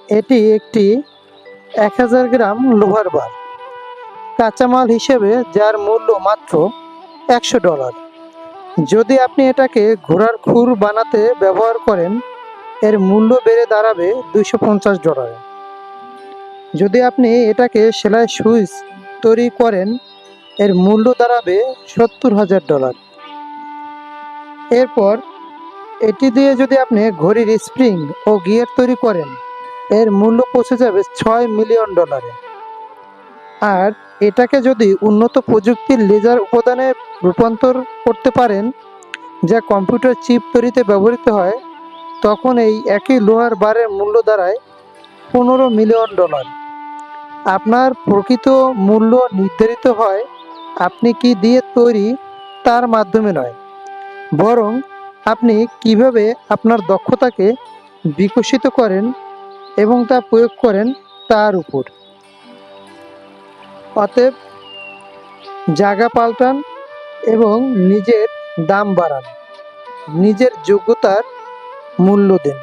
এটি একটি 1000 গ্রাম লোহার বার, কাঁচামাল হিসেবে যার মূল্য মাত্র $100। যদি আপনি এটাকে ঘোড়ার খুর বানাতে ব্যবহার করেন, এর মূল্য বেড়ে দাঁড়াবে $250। যদি আপনি এটাকে সেলাই সুইচ তৈরি করেন, এর মূল্য দাঁড়াবে $70,000। এরপর এটি দিয়ে যদি আপনি ঘড়ির স্প্রিং ও গিয়ার তৈরি করেন, এর মূল্য পৌঁছে যাবে $6 মিলিয়ন। আর এটাকে যদি উন্নত প্রযুক্তির লেজার উপাদানে রূপান্তর করতে পারেন, যা কম্পিউটার চিপ তৈরিতে ব্যবহৃত হয়, তখন এই একই লোহার বারের মূল্য দাঁড়ায় $15 মিলিয়ন। আপনার প্রকৃত মূল্য নির্ধারিত হয় আপনি কি দিয়ে তৈরি তার মাধ্যমে নয়, বরং আপনি কিভাবে আপনার দক্ষতাকে বিকশিত করেন এবং তা প্রয়োগ করেন তার উপর। অতএব জায়গা পাল্টান এবং নিজের দাম বাড়ান, নিজের যোগ্যতার মূল্য দিন।